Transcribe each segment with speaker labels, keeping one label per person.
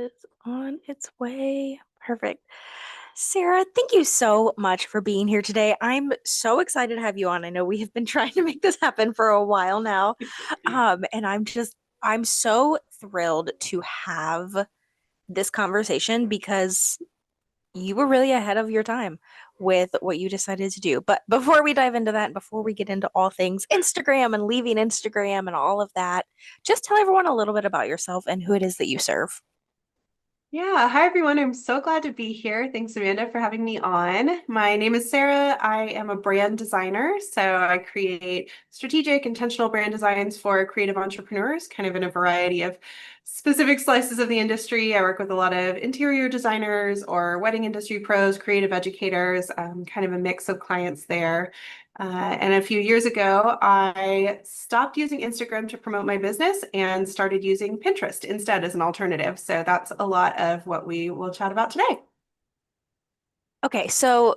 Speaker 1: is on its way. Perfect. Sarah, thank you so much for being here today. I'm so excited to have you on. I know we have been trying to make this happen for a while now. And I'm so thrilled to have this conversation because you were really ahead of your time with what you decided to do. But before we dive into that, before we get into all things Instagram and leaving Instagram and all of that, just tell everyone a little bit about yourself and who it is that you serve.
Speaker 2: Yeah, hi everyone. I'm so glad to be here. Thanks, Amanda, for having me on. My name is Sarah. I am a brand designer. So I create strategic, intentional brand designs for creative entrepreneurs, kind of in a variety of specific slices of the industry. I work with a lot of interior designers or wedding industry pros, creative educators, kind of a mix of clients there. And a few years ago, I stopped using Instagram to promote my business and started using Pinterest instead as an alternative. So that's a lot of what we will chat about today.
Speaker 1: Okay, so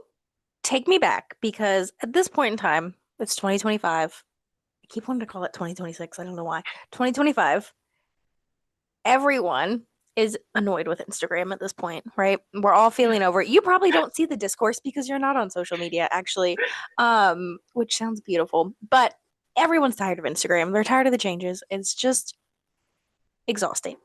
Speaker 1: take me back because at this point in time, it's 2025. I keep wanting to call it 2026. I don't know why. 2025. Everyone is annoyed with Instagram at this point, right? We're all feeling over it. You probably don't see the discourse because you're not on social media, actually, which sounds beautiful. But everyone's tired of Instagram. They're tired of the changes. It's just exhausting.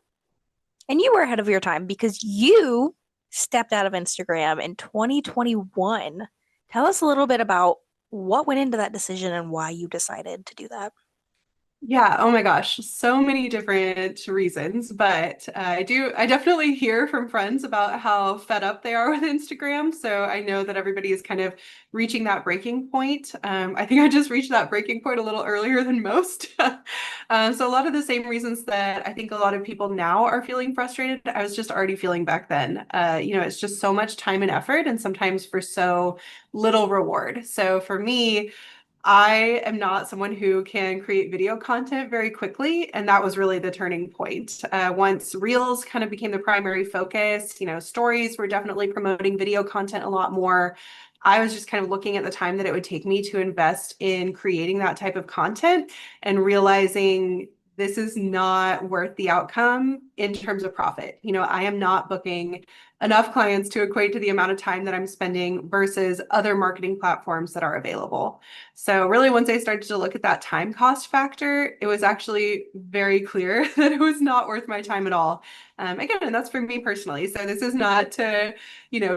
Speaker 1: And you were ahead of your time because you stepped out of Instagram in 2021. Tell us a little bit about what went into that decision and why you decided to do that.
Speaker 2: Yeah, oh my gosh, so many different reasons, but I definitely hear from friends about how fed up they are with Instagram. So I know that everybody is kind of reaching that breaking point. I think I just reached that breaking point a little earlier than most. So a lot of the same reasons that I think a lot of people now are feeling frustrated, I was just already feeling back then. It's just so much time and effort, and sometimes for so little reward. So for me, I am not someone who can create video content very quickly, and that was really the turning point. Once Reels kind of became the primary focus, stories were definitely promoting video content a lot more. I was just kind of looking at the time that it would take me to invest in creating that type of content and realizing this is not worth the outcome in terms of profit. I am not booking enough clients to equate to the amount of time that I'm spending versus other marketing platforms that are available. So really, once I started to look at that time cost factor, it was actually very clear that it was not worth my time at all. Again, and that's for me personally. So this is not to,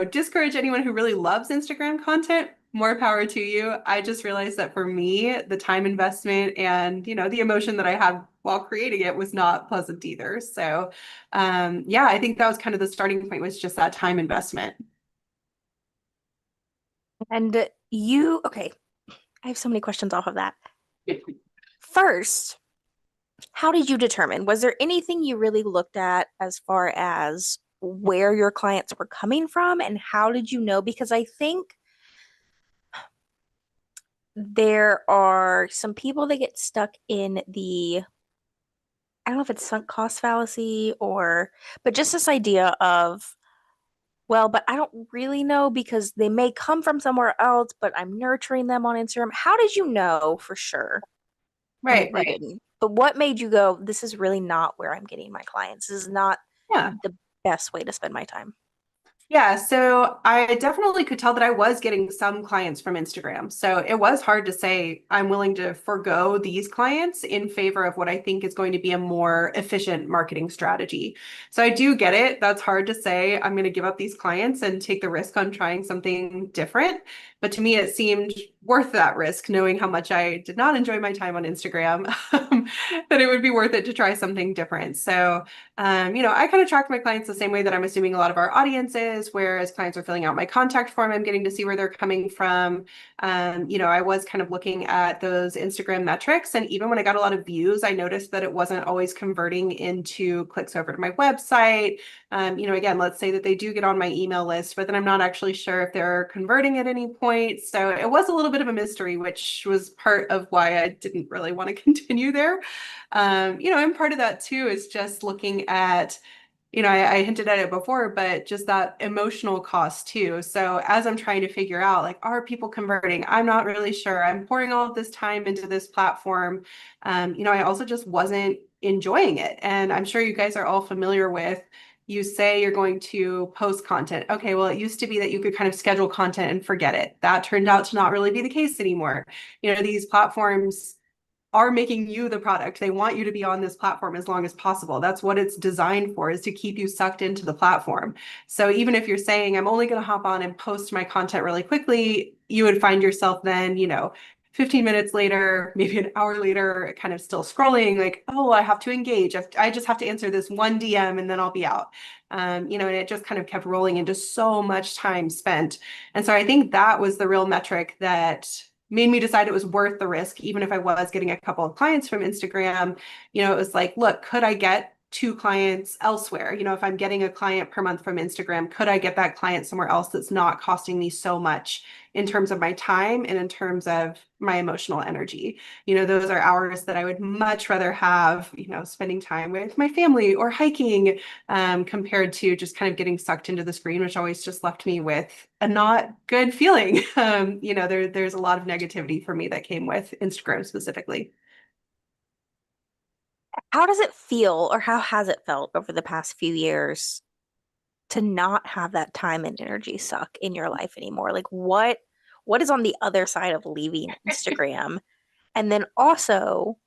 Speaker 2: discourage anyone who really loves Instagram content. More power to you. I just realized that for me, the time investment and, the emotion that I had while creating it was not pleasant either. So, yeah, I think that was kind of the starting point, was just that time investment.
Speaker 1: And okay, I have so many questions off of that. First, how did you determine? Was there anything you really looked at as far as where your clients were coming from and how did you know? Because I think there are some people that get stuck in I don't know if it's sunk cost fallacy but just this idea of, well, but I don't really know because they may come from somewhere else, but I'm nurturing them on Instagram. How did you know for sure? I know
Speaker 2: Right,
Speaker 1: you
Speaker 2: right.
Speaker 1: didn't, but what made you go, this is really not where I'm getting my clients? This is not
Speaker 2: Yeah.
Speaker 1: the best way to spend my time.
Speaker 2: Yeah, so I definitely could tell that I was getting some clients from Instagram. So it was hard to say I'm willing to forego these clients in favor of what I think is going to be a more efficient marketing strategy. So I do get it. That's hard to say I'm going to give up these clients and take the risk on trying something different. But to me, it seemed worth that risk, knowing how much I did not enjoy my time on Instagram, that it would be worth it to try something different. So I kind of track my clients the same way that I'm assuming a lot of our audience is, whereas clients are filling out my contact form, I'm getting to see where they're coming from. I was kind of looking at those Instagram metrics, and even when I got a lot of views, I noticed that it wasn't always converting into clicks over to my website. Again, let's say that they do get on my email list, but then I'm not actually sure if they're converting at any point. So it was a little bit of a mystery, which was part of why I didn't really want to continue there. And part of that too is just looking at, I hinted at it before, but just that emotional cost too. So as I'm trying to figure out, like, are people converting? I'm not really sure. I'm pouring all of this time into this platform. I also just wasn't enjoying it. And I'm sure you guys are all familiar with, You say you're going to post content. Okay, well, it used to be that you could kind of schedule content and forget it. That turned out to not really be the case anymore. These platforms are making you the product. They want you to be on this platform as long as possible. That's what it's designed for, is to keep you sucked into the platform. So even if you're saying, I'm only going to hop on and post my content really quickly, you would find yourself then, 15 minutes later, maybe an hour later, kind of still scrolling, like, oh, I have to engage. I just have to answer this one DM and then I'll be out. And it just kind of kept rolling into so much time spent. And so I think that was the real metric that made me decide it was worth the risk, even if I was getting a couple of clients from Instagram. It was like, look, could I get two clients elsewhere? If I'm getting a client per month from Instagram, could I get that client somewhere else that's not costing me so much in terms of my time and in terms of my emotional energy? Those are hours that I would much rather have, spending time with my family or hiking, compared to just kind of getting sucked into the screen, which always just left me with a not good feeling. There's a lot of negativity for me that came with Instagram specifically.
Speaker 1: How does it feel, or how has it felt over the past few years to not have that time and energy suck in your life anymore? Like what is on the other side of leaving Instagram? And then also,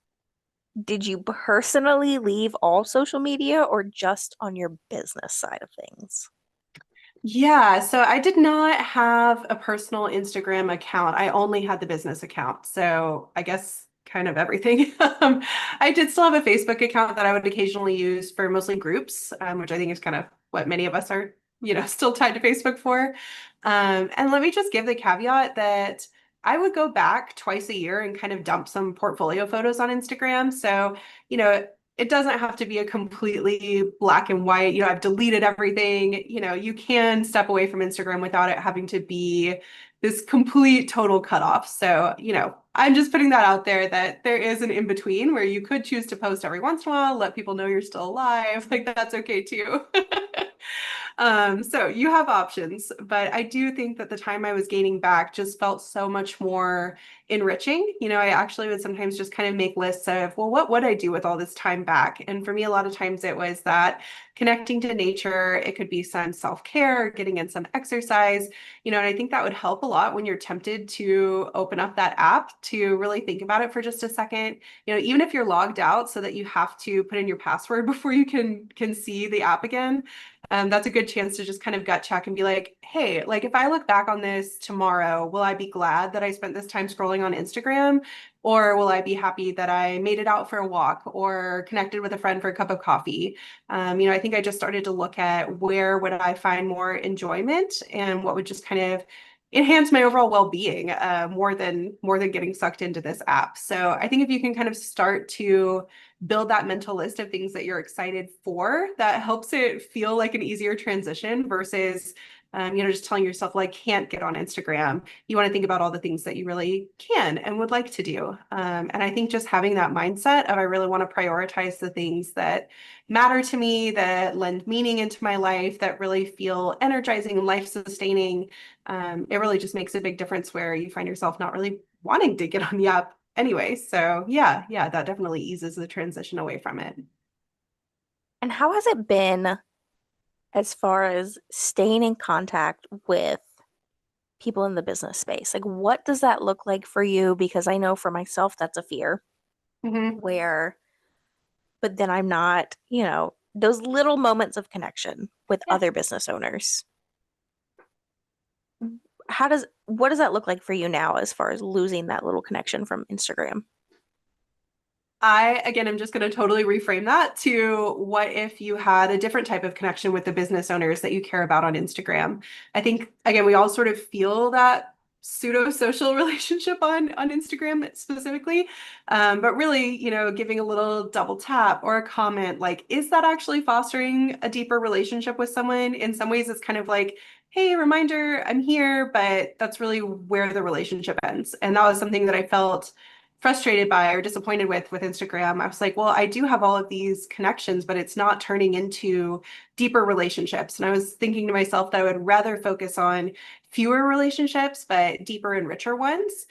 Speaker 1: did you personally leave all social media or just on your business side of things?
Speaker 2: Yeah, so I did not have a personal Instagram account. I only had the business account. So I guess kind of everything. I did still have a Facebook account that I would occasionally use for mostly groups, which I think is kind of what many of us are, still tied to Facebook for. And let me just give the caveat that I would go back twice a year and kind of dump some portfolio photos on Instagram. So, it doesn't have to be a completely black and white, I've deleted everything. You can step away from Instagram without it having to be this complete total cutoff. So, I'm just putting that out there, that there is an in between where you could choose to post every once in a while, let people know you're still alive. Like, that's okay too. So you have options, but I do think that the time I was gaining back just felt so much more enriching. I actually would sometimes just kind of make lists of, well, what would I do with all this time back? And for me, a lot of times it was that connecting to nature, it could be some self-care, getting in some exercise, and I think that would help a lot when you're tempted to open up that app to really think about it for just a second. Even if you're logged out so that you have to put in your password before you can see the app again, that's a good chance to just kind of gut check and be like, hey, like if I look back on this tomorrow, will I be glad that I spent this time scrolling on Instagram? Or will I be happy that I made it out for a walk or connected with a friend for a cup of coffee? I think I just started to look at where would I find more enjoyment and what would just kind of enhance my overall well-being, more than getting sucked into this app. So I think if you can kind of start to build that mental list of things that you're excited for, that helps it feel like an easier transition versus, just telling yourself, like, can't get on Instagram. You want to think about all the things that you really can and would like to do. And I think just having that mindset of, I really want to prioritize the things that matter to me, that lend meaning into my life, that really feel energizing and life sustaining. It really just makes a big difference where you find yourself not really wanting to get on the app anyway. So yeah, that definitely eases the transition away from it.
Speaker 1: And how has it been as far as staying in contact with people in the business space? Like, what does that look like for you? Because I know for myself, that's a fear
Speaker 2: Mhm.
Speaker 1: where, but then I'm not, those little moments of connection with
Speaker 2: Yeah.
Speaker 1: other business owners. What does that look like for you now as far as losing that little connection from Instagram?
Speaker 2: I, again, am just going to totally reframe that to, what if you had a different type of connection with the business owners that you care about on Instagram? I think, again, we all sort of feel that pseudo social relationship on Instagram specifically. But really, giving a little double tap or a comment, like, is that actually fostering a deeper relationship with someone? In some ways, it's kind of like, hey, reminder, I'm here, but that's really where the relationship ends. And that was something that I felt frustrated by or disappointed with Instagram. I was like, well, I do have all of these connections, but it's not turning into deeper relationships. And I was thinking to myself that I would rather focus on fewer relationships, but deeper and richer ones.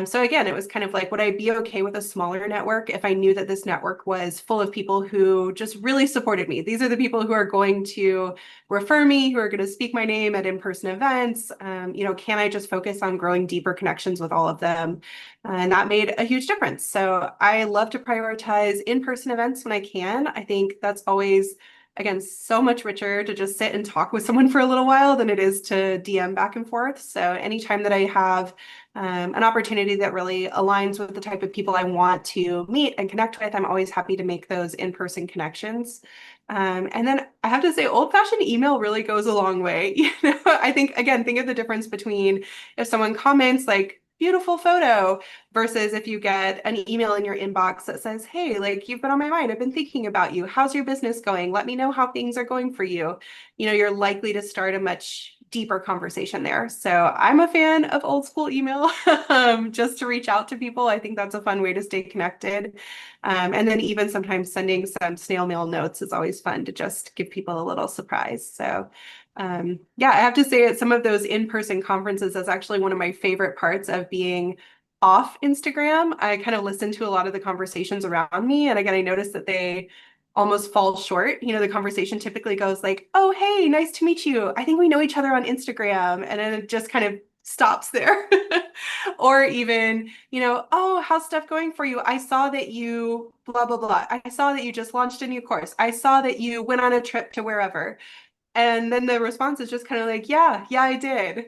Speaker 2: So again, it was kind of like, would I be okay with a smaller network if I knew that this network was full of people who just really supported me? These are the people who are going to refer me, who are going to speak my name at in-person events. Can I just focus on growing deeper connections with all of them? And that made a huge difference. So I love to prioritize in-person events when I can. I think that's always, again, so much richer to just sit and talk with someone for a little while than it is to DM back and forth. So anytime that I have an opportunity that really aligns with the type of people I want to meet and connect with, I'm always happy to make those in-person connections. And then I have to say, old-fashioned email really goes a long way. I think, again, think of the difference between if someone comments like, beautiful photo, versus if you get an email in your inbox that says, hey, like you've been on my mind. I've been thinking about you. How's your business going? Let me know how things are going for you. You're likely to start a much deeper conversation there. So I'm a fan of old school email, just to reach out to people. I think that's a fun way to stay connected. And then even sometimes sending some snail mail notes is always fun to just give people a little surprise. So yeah, I have to say at some of those in-person conferences, that's actually one of my favorite parts of being off Instagram. I kind of listen to a lot of the conversations around me. And again, I noticed that they almost fall short. The conversation typically goes like, oh, hey, nice to meet you. I think we know each other on Instagram. And then it just kind of stops there. Or even, oh, how's stuff going for you? I saw that you blah, blah, blah. I saw that you just launched a new course. I saw that you went on a trip to wherever. And then the response is just kind of like, yeah, I did.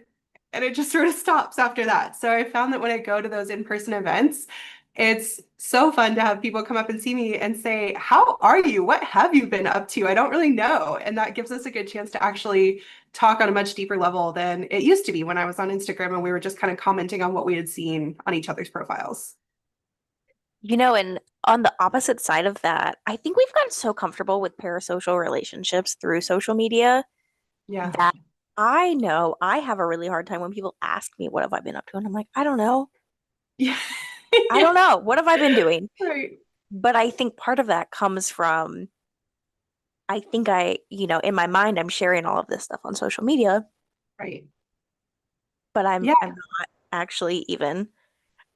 Speaker 2: And it just sort of stops after that. So I found that when I go to those in-person events, it's so fun to have people come up and see me and say, how are you? What have you been up to? I don't really know. And that gives us a good chance to actually talk on a much deeper level than it used to be when I was on Instagram and we were just kind of commenting on what we had seen on each other's profiles.
Speaker 1: And on the opposite side of that, I think we've gotten so comfortable with parasocial relationships through social media
Speaker 2: Yeah.
Speaker 1: that I know I have a really hard time when people ask me, what have I been up to? And I'm like, I don't know.
Speaker 2: Yeah.
Speaker 1: I
Speaker 2: Yeah.
Speaker 1: don't know. What have I been doing?
Speaker 2: Right.
Speaker 1: But I think part of that comes from, I think in my mind, I'm sharing all of this stuff on social media,
Speaker 2: Right.
Speaker 1: but I'm
Speaker 2: Yeah.
Speaker 1: I'm not actually even.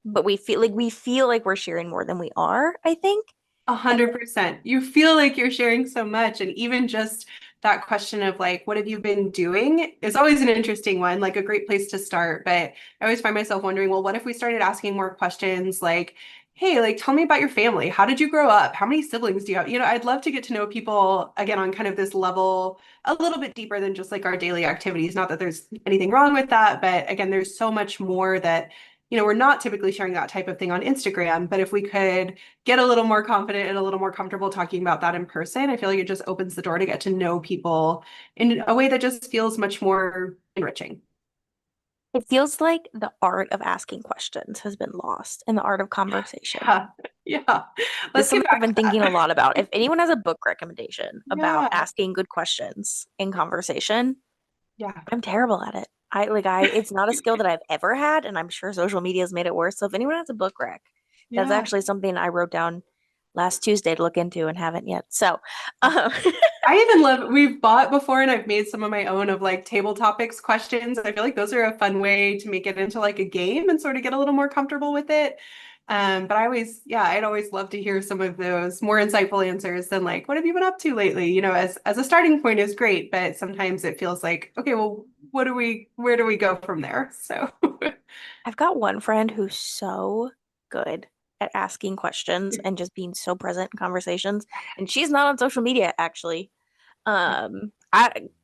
Speaker 1: But we feel like we're sharing more than we are, I think.
Speaker 2: A
Speaker 1: And
Speaker 2: 100%. You feel like you're sharing so much. And even just that question of like, what have you been doing is always an interesting one, like a great place to start. But I always find myself wondering, well, what if we started asking more questions like, hey, like, tell me about your family. How did you grow up? How many siblings do you have? I'd love to get to know people again on kind of this level a little bit deeper than just like our daily activities. Not that there's anything wrong with that, but again, there's so much more that, we're not typically sharing that type of thing on Instagram. But if we could get a little more confident and a little more comfortable talking about that in person, I feel like it just opens the door to get to know people in a way that just feels much more enriching.
Speaker 1: it feels like the art of asking questions has been lost in the art of conversation.
Speaker 2: Yeah. Yeah.
Speaker 1: This
Speaker 2: Let's
Speaker 1: is
Speaker 2: get
Speaker 1: something I've
Speaker 2: back
Speaker 1: been
Speaker 2: to
Speaker 1: thinking a
Speaker 2: that.
Speaker 1: lot about. If anyone has a book recommendation about
Speaker 2: Yeah.
Speaker 1: asking good questions in conversation,
Speaker 2: Yeah.
Speaker 1: I'm terrible at it. It's not a skill that I've ever had, and I'm sure social media has made it worse. So if anyone has a book rec, that's
Speaker 2: Yeah.
Speaker 1: actually something I wrote down last Tuesday to look into and haven't yet. So, um,
Speaker 2: I even love, we've bought before and I've made some of my own of like table topics questions. I feel like those are a fun way to make it into like a game and sort of get a little more comfortable with it. But I'd always love to hear some of those more insightful answers than like, what have you been up to lately? As a starting point is great, but sometimes it feels like, okay, well, where do we go from there? So
Speaker 1: I've got one friend who's so good at asking questions and just being so present in conversations, and she's not on social media actually.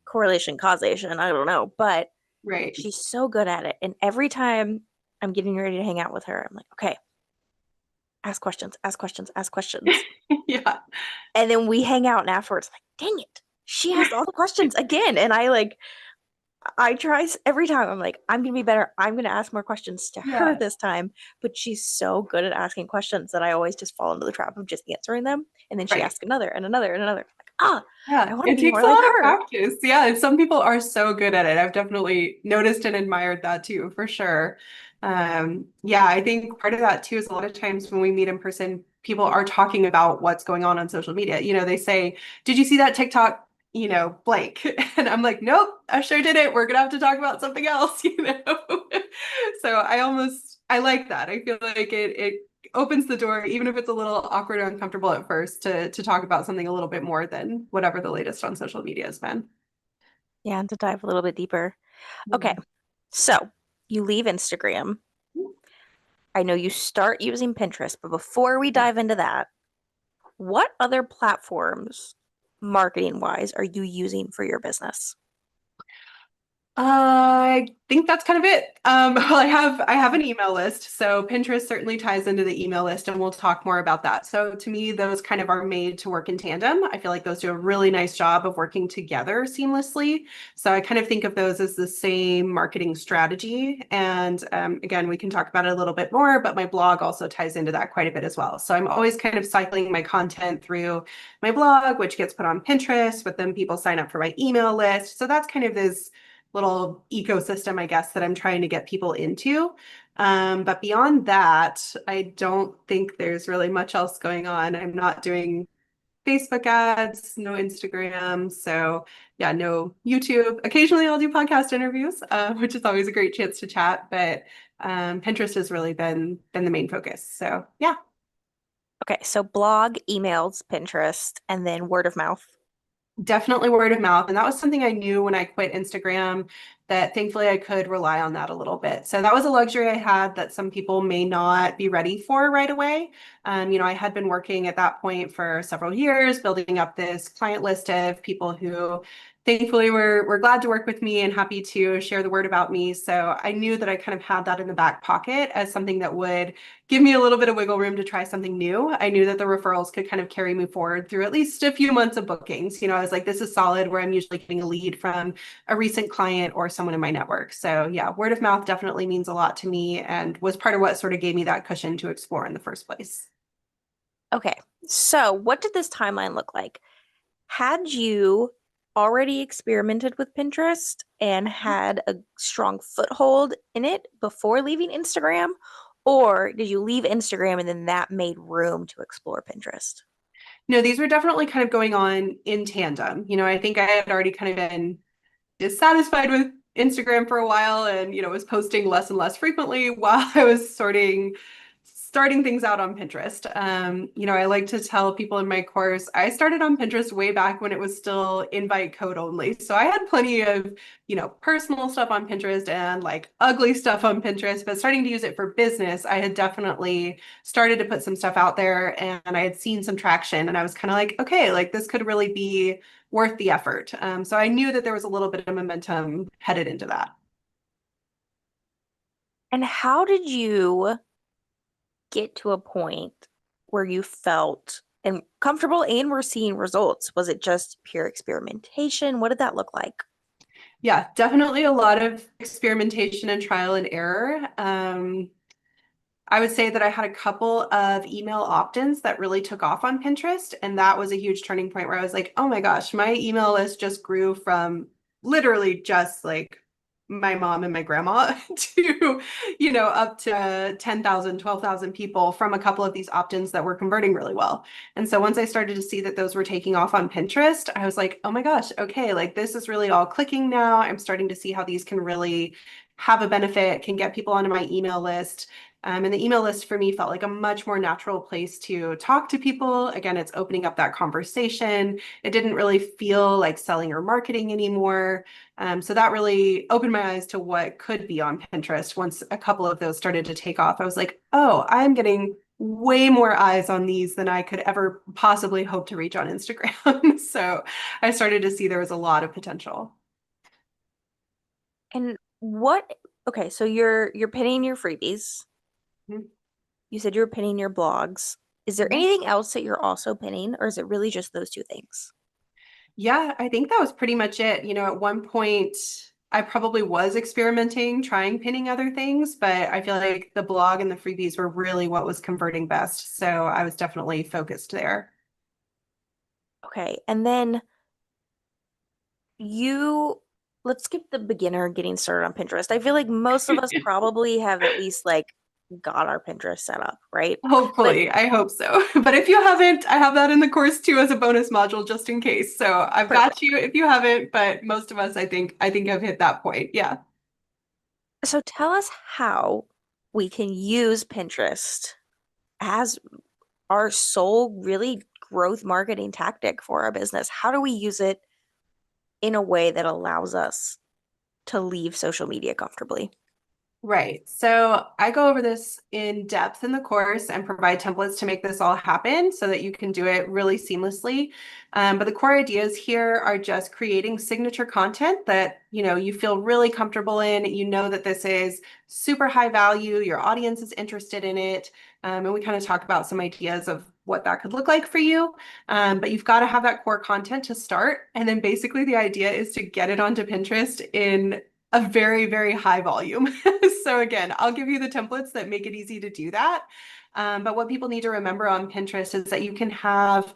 Speaker 1: Correlation, causation, I don't know, but
Speaker 2: right.
Speaker 1: she's so good at it. And every time I'm getting ready to hang out with her, I'm like, okay, ask questions, ask questions, ask questions.
Speaker 2: Yeah.
Speaker 1: And then we hang out and afterwards, like, dang it, she asked all the questions again. And I try every time. I'm like, I'm gonna be better. I'm gonna ask more questions to her
Speaker 2: Yeah.
Speaker 1: this time. But she's so good at asking questions that I always just fall into the trap of just answering them. And then she
Speaker 2: Right.
Speaker 1: asks another and another and another. Like, I
Speaker 2: Yeah,
Speaker 1: want to
Speaker 2: it
Speaker 1: be
Speaker 2: takes
Speaker 1: more
Speaker 2: a
Speaker 1: like
Speaker 2: lot of
Speaker 1: her.
Speaker 2: practice. Yeah, and some people are so good at it. I've definitely noticed and admired that too, for sure. Yeah, I think part of that too is a lot of times when we meet in person, people are talking about what's going on social media. They say, "Did you see that TikTok?" Blank. And I'm like, "Nope, I sure didn't. We're gonna have to talk about something else." So I almost I like that. I feel like it opens the door, even if it's a little awkward or uncomfortable at first, to talk about something a little bit more than whatever the latest on social media has been.
Speaker 1: Yeah, and to dive a little bit deeper. Okay,
Speaker 2: Yeah.
Speaker 1: so you leave Instagram. I know you start using Pinterest, but before we
Speaker 2: Yeah.
Speaker 1: dive into that, what other platforms, marketing wise, are you using for your business?
Speaker 2: I think that's kind of it. Well, I have an email list, so Pinterest certainly ties into the email list, and we'll talk more about that. So to me, those kind of are made to work in tandem. I feel like those do a really nice job of working together seamlessly. So I kind of think of those as the same marketing strategy. And again, we can talk about it a little bit more, but my blog also ties into that quite a bit as well. So I'm always kind of cycling my content through my blog, which gets put on Pinterest, but then people sign up for my email list. So that's kind of this little ecosystem, I guess, that I'm trying to get people into. But beyond that, I don't think there's really much else going on. I'm not doing Facebook ads, no Instagram. So yeah, no YouTube. Occasionally I'll do podcast interviews, which is always a great chance to chat. But Pinterest has really been the main focus. So yeah.
Speaker 1: Okay, so blog, emails, Pinterest, and then word of mouth.
Speaker 2: Definitely word of mouth. And that was something I knew when I quit Instagram that thankfully I could rely on that a little bit. So that was a luxury I had that some people may not be ready for right away. I had been working at that point for several years, building up this client list of people who thankfully were glad to work with me and happy to share the word about me. So I knew that I kind of had that in the back pocket as something that would give me a little bit of wiggle room to try something new. I knew that the referrals could kind of carry me forward through at least a few months of bookings. I was like, this is solid where I'm usually getting a lead from a recent client or someone in my network. So yeah, word of mouth definitely means a lot to me and was part of what sort of gave me that cushion to explore in the first place.
Speaker 1: Okay, so what did this timeline look like? Had you already experimented with Pinterest and had a strong foothold in it before leaving Instagram? Or did you leave Instagram and then that made room to explore Pinterest?
Speaker 2: No, these were definitely kind of going on in tandem. I think I had already kind of been dissatisfied with Instagram for a while and, was posting less and less frequently while I was starting things out on Pinterest. I like to tell people in my course, I started on Pinterest way back when it was still invite code only. So I had plenty of, personal stuff on Pinterest and like ugly stuff on Pinterest, but starting to use it for business, I had definitely started to put some stuff out there and I had seen some traction and I was kind of like, okay, like this could really be worth the effort. So I knew that there was a little bit of momentum headed into that.
Speaker 1: And how did you get to a point where you felt and comfortable and were seeing results? Was it just pure experimentation? What did that look like?
Speaker 2: Yeah, definitely a lot of experimentation and trial and error. I would say that I had a couple of email opt-ins that really took off on Pinterest. And that was a huge turning point where I was like, oh my gosh, my email list just grew from literally just like my mom and my grandma to, up to 10,000, 12,000 people from a couple of these opt-ins that were converting really well. And so once I started to see that those were taking off on Pinterest, I was like, oh my gosh, okay, like this is really all clicking now. I'm starting to see how these can really have a benefit, can get people onto my email list. And the email list for me felt like a much more natural place to talk to people. Again, it's opening up that conversation. It didn't really feel like selling or marketing anymore. So that really opened my eyes to what could be on Pinterest. Once a couple of those started to take off, I was like, oh, I'm getting way more eyes on these than I could ever possibly hope to reach on Instagram. So I started to see there was a lot of potential.
Speaker 1: And what, okay, so you're pinning your freebies.
Speaker 2: Mhm.
Speaker 1: You said you were pinning your blogs. Is there
Speaker 2: Mhm.
Speaker 1: anything else that you're also pinning, or is it really just those two things?
Speaker 2: Yeah, I think that was pretty much it. At one point, I probably was experimenting, trying pinning other things, but I feel like the blog and the freebies were really what was converting best. So I was definitely focused there.
Speaker 1: Okay, and then you let's skip the beginner getting started on Pinterest. I feel like most of us probably have at least like got our Pinterest set up, right? But
Speaker 2: Hopefully, I hope so. But if you haven't, I have that in the course too as a bonus module just in case. So I've got
Speaker 1: perfect.
Speaker 2: you if you haven't, but most of us, I think have hit that point. Yeah.
Speaker 1: So tell us how we can use Pinterest as our sole really growth marketing tactic for our business? How do we use it in a way that allows us to leave social media comfortably?
Speaker 2: Right. So I go over this in depth in the course and provide templates to make this all happen so that you can do it really seamlessly. But the core ideas here are just creating signature content that, you feel really comfortable in. You know that this is super high value, your audience is interested in it. And we kind of talk about some ideas of what that could look like for you. But you've got to have that core content to start. And then basically the idea is to get it onto Pinterest in a very, very high volume. So again, I'll give you the templates that make it easy to do that. But what people need to remember on Pinterest is that you can have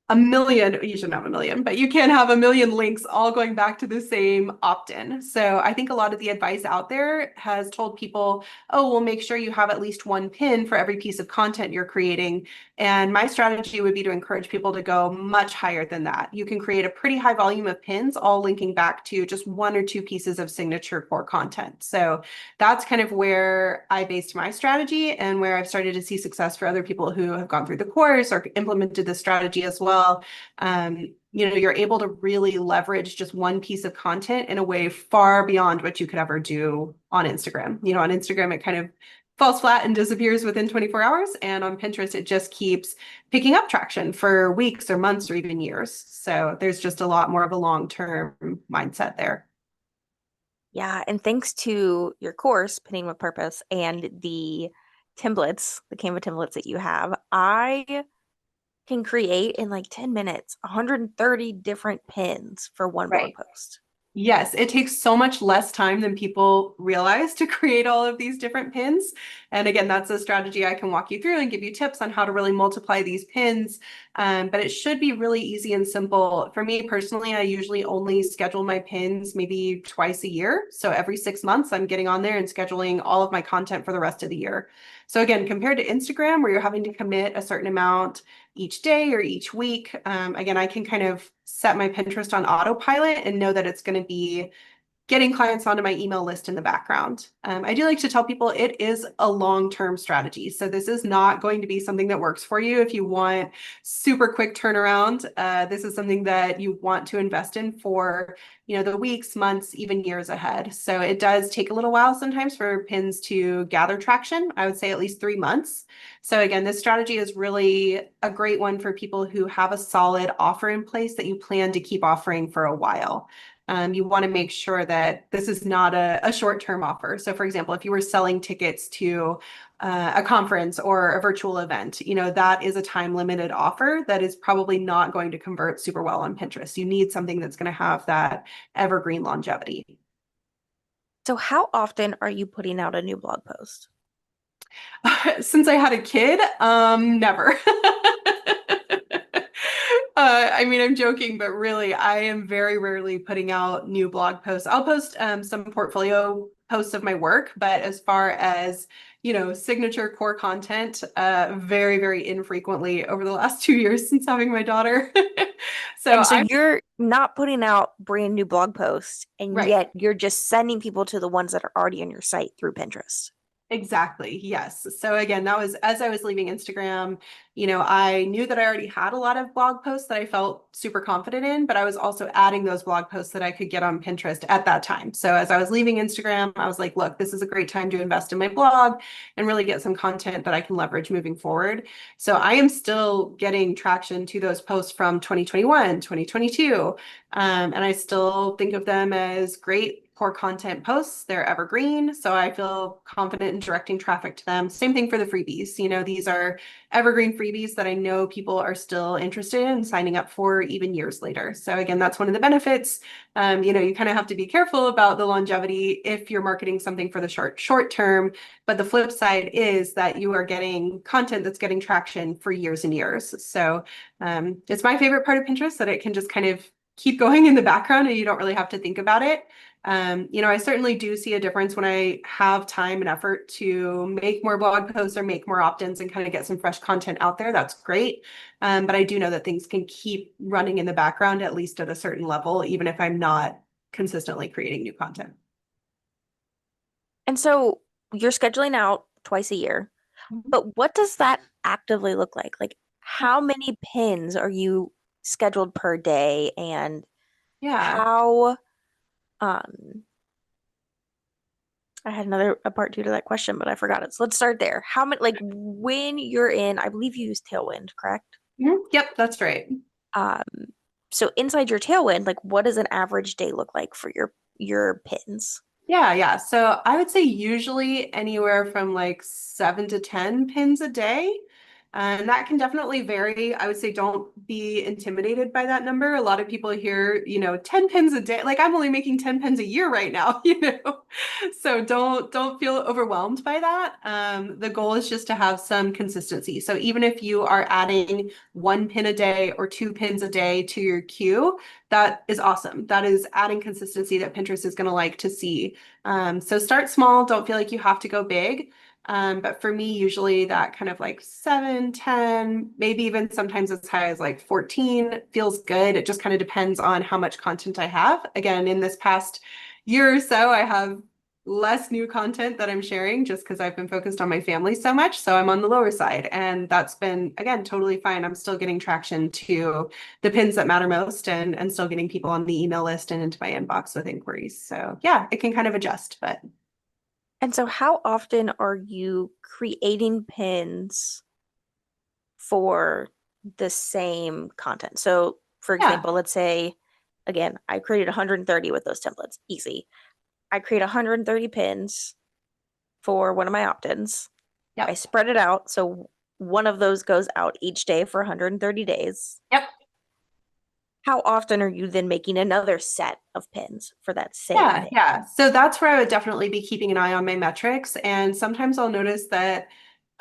Speaker 2: a million, you shouldn't have a million, but you can have a million links all going back to the same opt-in. So I think a lot of the advice out there has told people, oh, well, make sure you have at least one pin for every piece of content you're creating. And my strategy would be to encourage people to go much higher than that. You can create a pretty high volume of pins, all linking back to just one or two pieces of signature core content. So that's kind of where I based my strategy and where I've started to see success for other people who have gone through the course or implemented the strategy as well. You're able to really leverage just one piece of content in a way far beyond what you could ever do on Instagram. On Instagram, it kind of falls flat and disappears within 24 hours. And on Pinterest, it just keeps picking up traction for weeks or months or even years. So there's just a lot more of a long-term mindset there.
Speaker 1: Yeah, and thanks to your course, Pinning with Purpose, and the Canva templates that you have, I can create in like 10 minutes 130 different pins for one blog
Speaker 2: Right.
Speaker 1: post.
Speaker 2: Yes, it takes so much less time than people realize to create all of these different pins. And again, that's a strategy I can walk you through and give you tips on how to really multiply these pins. But it should be really easy and simple. For me personally, I usually only schedule my pins maybe twice a year. So every 6 months, I'm getting on there and scheduling all of my content for the rest of the year. So again, compared to Instagram, where you're having to commit a certain amount each day or each week, again, I can kind of set my Pinterest on autopilot and know that it's going to be getting clients onto my email list in the background. I do like to tell people it is a long-term strategy. So this is not going to be something that works for you if you want super quick turnaround. This is something that you want to invest in for, the weeks, months, even years ahead. So it does take a little while sometimes for pins to gather traction. I would say at least 3 months. So again, this strategy is really a great one for people who have a solid offer in place that you plan to keep offering for a while. You want to make sure that this is not a short-term offer. So for example, if you were selling tickets to a conference or a virtual event, that is a time-limited offer that is probably not going to convert super well on Pinterest. You need something that's going to have that evergreen longevity.
Speaker 1: So, how often are you putting out a new blog post?
Speaker 2: Since I had a kid, never. I mean, I'm joking, but really, I am very rarely putting out new blog posts. I'll post some portfolio posts of my work, but as far as, signature core content, very, very infrequently over the last 2 years since having my daughter. So
Speaker 1: And so
Speaker 2: I'm
Speaker 1: you're not putting out brand new blog posts, and
Speaker 2: right.
Speaker 1: yet you're just sending people to the ones that are already on your site through Pinterest.
Speaker 2: Exactly. Yes. So again, that was as I was leaving Instagram, I knew that I already had a lot of blog posts that I felt super confident in, but I was also adding those blog posts that I could get on Pinterest at that time. So as I was leaving Instagram, I was like, look, this is a great time to invest in my blog and really get some content that I can leverage moving forward. So I am still getting traction to those posts from 2021, 2022. And I still think of them as great core content posts. They're evergreen, so I feel confident in directing traffic to them. Same thing for the freebies. These are evergreen freebies that I know people are still interested in signing up for even years later. So again, that's one of the benefits. You kind of have to be careful about the longevity if you're marketing something for the short term. But the flip side is that you are getting content that's getting traction for years and years. So it's my favorite part of Pinterest that it can just kind of keep going in the background and you don't really have to think about it. I certainly do see a difference when I have time and effort to make more blog posts or make more opt-ins and kind of get some fresh content out there. That's great. But I do know that things can keep running in the background, at least at a certain level, even if I'm not consistently creating new content.
Speaker 1: And so you're scheduling out twice a year, but what does that actively look like? Like, how many pins are you scheduled per day, and
Speaker 2: Yeah.
Speaker 1: how, um, I had another a part two to that question, but I forgot it. So let's start there. How many, like when you're in, I believe you use Tailwind, correct?
Speaker 2: Mhm. Yep, that's right.
Speaker 1: Um, so inside your Tailwind, like what does an average day look like for your pins?
Speaker 2: Yeah, yeah. So I would say usually anywhere from like 7 to 10 pins a day. And that can definitely vary. I would say don't be intimidated by that number. A lot of people hear, 10 pins a day. Like I'm only making 10 pins a year right now, So don't feel overwhelmed by that. The goal is just to have some consistency. So even if you are adding 1 pin a day or 2 pins a day to your queue, that is awesome. That is adding consistency that Pinterest is going to like to see. So start small, don't feel like you have to go big. But for me, usually that kind of like 7, 10, maybe even sometimes as high as like 14 feels good. It just kind of depends on how much content I have. Again, in this past year or so, I have less new content that I'm sharing just because I've been focused on my family so much. So I'm on the lower side. And that's been, again, totally fine. I'm still getting traction to the pins that matter most and still getting people on the email list and into my inbox with inquiries. So yeah, it can kind of adjust, but
Speaker 1: And so how often are you creating pins for the same content? So for
Speaker 2: yeah,
Speaker 1: example, let's say again, I created 130 with those templates. Easy. I create 130 pins for one of my opt-ins. I
Speaker 2: yep,
Speaker 1: spread it out so one of those goes out each day for 130 days.
Speaker 2: yep.
Speaker 1: How often are you then making another set of pins for that same
Speaker 2: Yeah,
Speaker 1: thing?
Speaker 2: yeah. So that's where I would definitely be keeping an eye on my metrics. And sometimes I'll notice that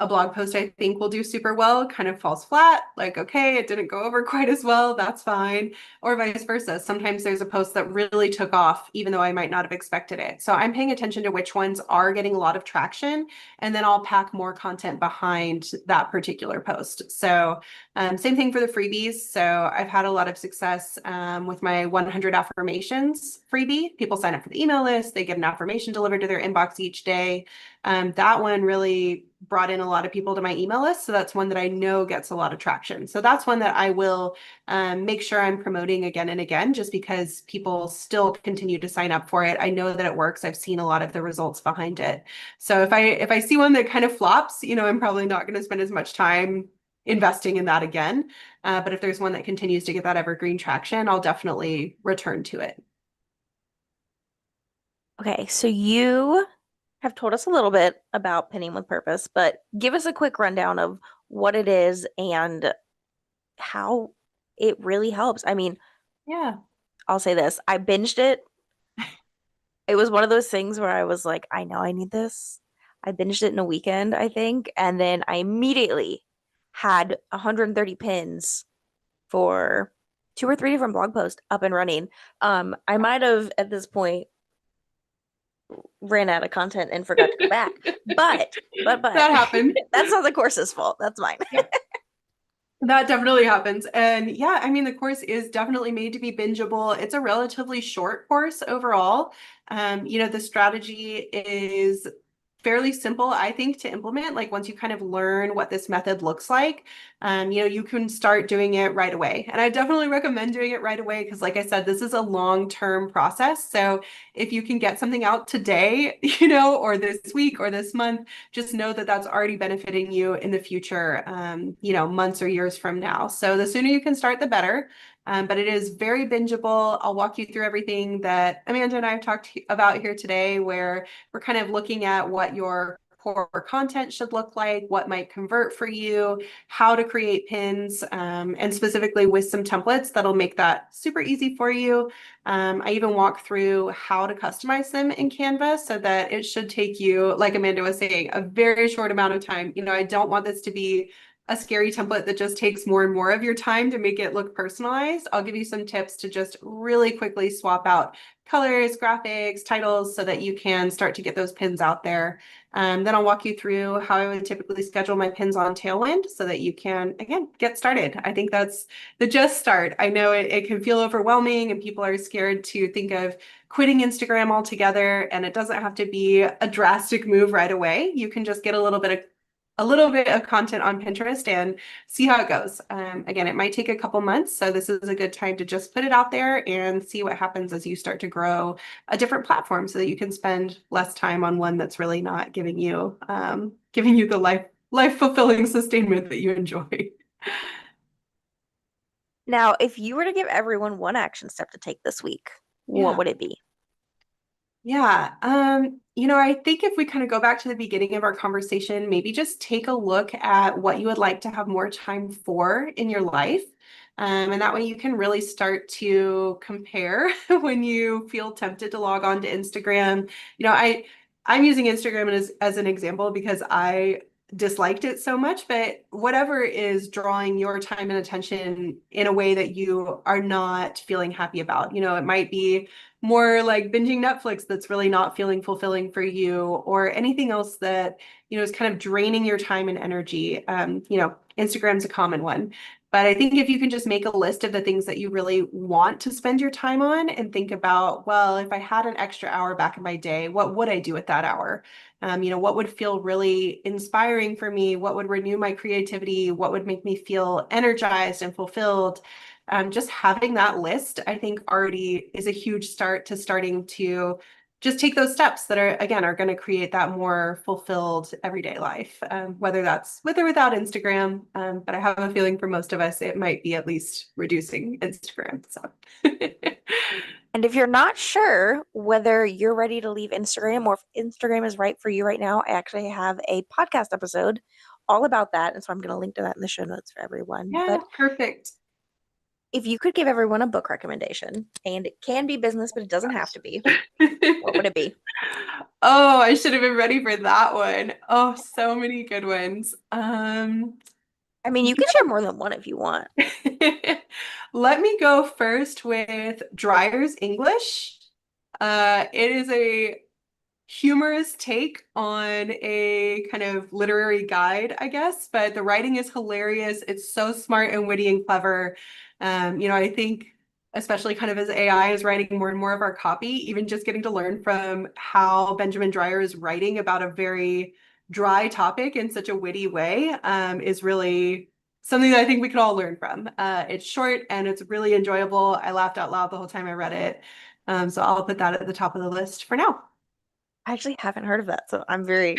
Speaker 2: a blog post I think will do super well kind of falls flat. Like, okay, it didn't go over quite as well. That's fine. Or vice versa. Sometimes there's a post that really took off, even though I might not have expected it. So I'm paying attention to which ones are getting a lot of traction. And then I'll pack more content behind that particular post. So same thing for the freebies. So I've had a lot of success with my 100 affirmations freebie. People sign up for the email list, they get an affirmation delivered to their inbox each day. That one really brought in a lot of people to my email list. So that's one that I know gets a lot of traction. So that's one that I will make sure I'm promoting again and again, just because people still continue to sign up for it. I know that it works. I've seen a lot of the results behind it. So if I see one that kind of flops, I'm probably not going to spend as much time investing in that again. But if there's one that continues to get that evergreen traction, I'll definitely return to it.
Speaker 1: Okay, so you have told us a little bit about pinning with purpose, but give us a quick rundown of what it is and how it really helps. I mean,
Speaker 2: Yeah.
Speaker 1: I'll say this, I binged it. It was one of those things where I was like, I know I need this. I binged it in a weekend, I think, and then I immediately had 130 pins for two or three different blog posts up and running. I might have at this point ran out of content and forgot to go back. But
Speaker 2: That happened.
Speaker 1: that's not the course's fault. That's mine.
Speaker 2: Yeah. That definitely happens. And yeah, I mean, the course is definitely made to be bingeable. It's a relatively short course overall. The strategy is fairly simple, I think, to implement. Like once you kind of learn what this method looks like, you can start doing it right away. And I definitely recommend doing it right away because, like I said, this is a long-term process. So if you can get something out today, or this week or this month, just know that that's already benefiting you in the future, months or years from now. So the sooner you can start, the better. But it is very bingeable. I'll walk you through everything that Amanda and I have talked about here today, where we're kind of looking at what your core content should look like, what might convert for you, how to create pins, and specifically with some templates that'll make that super easy for you. I even walk through how to customize them in Canva so that it should take you, like Amanda was saying, a very short amount of time. I don't want this to be a scary template that just takes more and more of your time to make it look personalized, I'll give you some tips to just really quickly swap out colors, graphics, titles so that you can start to get those pins out there. Then I'll walk you through how I would typically schedule my pins on Tailwind so that you can, again, get started. I think that's the just start. I know it can feel overwhelming and people are scared to think of quitting Instagram altogether, and it doesn't have to be a drastic move right away. You can just get a little bit of content on Pinterest and see how it goes. Again, it might take a couple months, so this is a good time to just put it out there and see what happens as you start to grow a different platform so that you can spend less time on one that's really not giving you the life fulfilling sustainment that you enjoy.
Speaker 1: Now, if you were to give everyone one action step to take this week, what
Speaker 2: Yeah.
Speaker 1: would it be?
Speaker 2: Yeah, I think if we kind of go back to the beginning of our conversation, maybe just take a look at what you would like to have more time for in your life. And that way you can really start to compare when you feel tempted to log on to Instagram. I'm using Instagram as an example because I disliked it so much, but whatever is drawing your time and attention in a way that you are not feeling happy about, it might be more like binging Netflix that's really not feeling fulfilling for you, or anything else that, is kind of draining your time and energy. Instagram's a common one. But I think if you can just make a list of the things that you really want to spend your time on and think about, well, if I had an extra hour back in my day, what would I do with that hour? What would feel really inspiring for me? What would renew my creativity? What would make me feel energized and fulfilled? Just having that list, I think already is a huge start to starting to just take those steps that are going to create that more fulfilled everyday life, whether that's with or without Instagram. But I have a feeling for most of us, it might be at least reducing Instagram. So
Speaker 1: And if you're not sure whether you're ready to leave Instagram or if Instagram is right for you right now, I actually have a podcast episode all about that. And so I'm going to link to that in the show notes for everyone.
Speaker 2: yeah,
Speaker 1: But
Speaker 2: perfect.
Speaker 1: if you could give everyone a book recommendation, and it can be business, but it doesn't have to be, what would it be?
Speaker 2: Oh, I should have been ready for that one. Oh, so many good ones.
Speaker 1: I mean, you can share more than one if you want.
Speaker 2: Let me go first with Dryer's English. It is a humorous take on a kind of literary guide, I guess, but the writing is hilarious. It's so smart and witty and clever. I think especially kind of as AI is writing more and more of our copy, even just getting to learn from how Benjamin Dreyer is writing about a very dry topic in such a witty way, is really something that I think we could all learn from. It's short and it's really enjoyable. I laughed out loud the whole time I read it. So I'll put that at the top of the list for now.
Speaker 1: I actually haven't heard of that, so I'm very,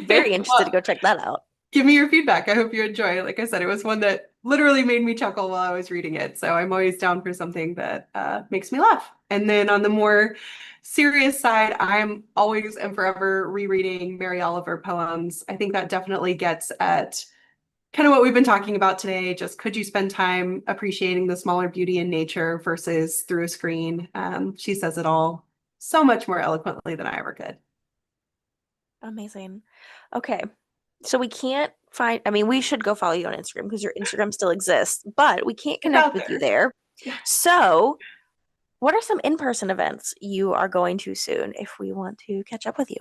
Speaker 1: very interested to
Speaker 2: Well,
Speaker 1: go check that out.
Speaker 2: give me your feedback. I hope you enjoy it. Like I said, it was one that literally made me chuckle while I was reading it. So I'm always down for something that makes me laugh. And then on the more serious side, I'm always and forever rereading Mary Oliver poems. I think that definitely gets at kind of what we've been talking about today. Just could you spend time appreciating the smaller beauty in nature versus through a screen? She says it all so much more eloquently than I ever could.
Speaker 1: Amazing. Okay. So we can't find, I mean, we should go follow you on Instagram because your Instagram still exists, but we can't
Speaker 2: It's
Speaker 1: connect
Speaker 2: out
Speaker 1: with you
Speaker 2: there.
Speaker 1: there. So, what are some in-person events you are going to soon if we want to catch up with you?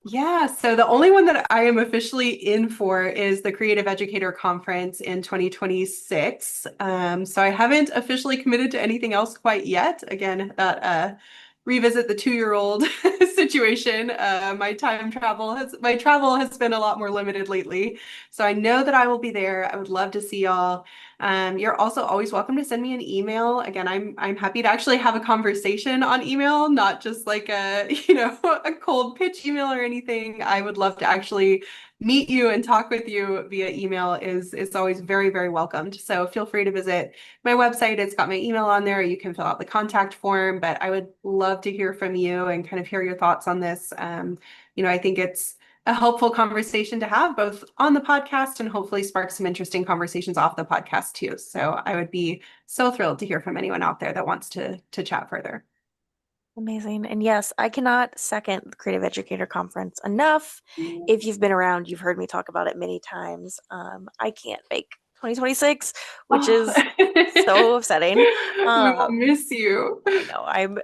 Speaker 2: Yeah, so the only one that I am officially in for is the Creative Educator Conference in 2026. So I haven't officially committed to anything else quite yet. Again, that revisit the 2-year-old situation. My travel has been a lot more limited lately. So I know that I will be there. I would love to see y'all. You're also always welcome to send me an email. Again, I'm happy to actually have a conversation on email, not just like a, a cold pitch email or anything. I would love to actually meet you and talk with you via email is always very, very welcomed. So feel free to visit my website. It's got my email on there. You can fill out the contact form, but I would love to hear from you and kind of hear your thoughts on this. I think it's a helpful conversation to have both on the podcast and hopefully spark some interesting conversations off the podcast too. So I would be so thrilled to hear from anyone out there that wants to chat further.
Speaker 1: Amazing. And yes, I cannot second the Creative Educator Conference enough. If you've been around, you've heard me talk about it many times. I can't make 2026, which
Speaker 2: Oh,
Speaker 1: is so upsetting.
Speaker 2: we will
Speaker 1: Um,
Speaker 2: miss you.
Speaker 1: I know I'm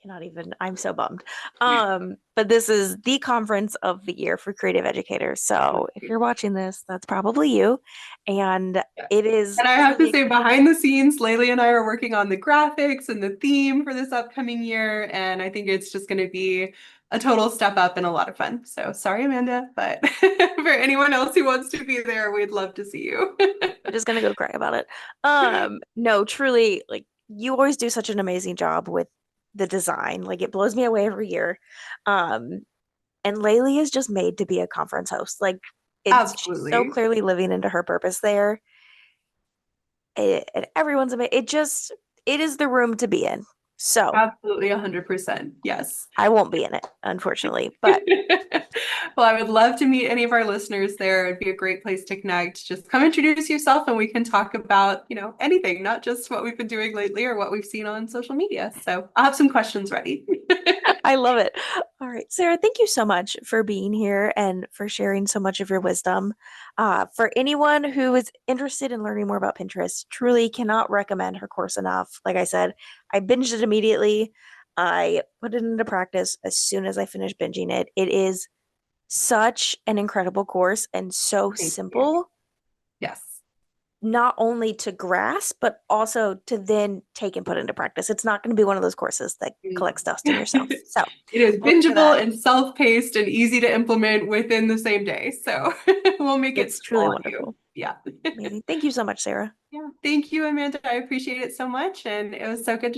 Speaker 1: cannot even, I'm so bummed. But this is the conference of the year for creative educators. So if you're watching this, that's probably you. And
Speaker 2: Yes.
Speaker 1: it is
Speaker 2: And I have to
Speaker 1: truly
Speaker 2: say, behind the scenes, Laylee and I are working on the graphics and the theme for this upcoming year. And I think it's just going to be a total step up and a lot of fun. So sorry, Amanda, but for anyone else who wants to be there, we'd love to see you.
Speaker 1: I'm just gonna go cry about it. No, truly, like you always do such an amazing job with the design. Like it blows me away every year. Um, and Laylee is just made to be a conference host. Like it's she's so
Speaker 2: Absolutely.
Speaker 1: clearly living into her purpose there. And everyone's amazing. It is the room to be in. So
Speaker 2: Absolutely 100%. Yes.
Speaker 1: I won't be in it, unfortunately, but
Speaker 2: Well, I would love to meet any of our listeners there. It'd be a great place to connect. Just come introduce yourself and we can talk about, anything, not just what we've been doing lately or what we've seen on social media. So I'll have some questions ready.
Speaker 1: I love it. All right, Sarah, thank you so much for being here and for sharing so much of your wisdom. For anyone who is interested in learning more about Pinterest, truly cannot recommend her course enough. Like I said, I binged it immediately. I put it into practice as soon as I finished binging it. It is such an incredible course and so
Speaker 2: Thank you.
Speaker 1: simple,
Speaker 2: Yes.
Speaker 1: not only to grasp, but also to then take and put into practice. It's not going to be one of those courses that collects dust in yourself.
Speaker 2: It
Speaker 1: So
Speaker 2: is
Speaker 1: look for
Speaker 2: bingeable
Speaker 1: that.
Speaker 2: and self-paced and easy to implement within the same day. So we'll make it
Speaker 1: It's truly
Speaker 2: simple on you.
Speaker 1: wonderful.
Speaker 2: Yeah.
Speaker 1: Amazing. Thank you so much, Sarah.
Speaker 2: Yeah. Thank you, Amanda. I appreciate it so much. And it was so good to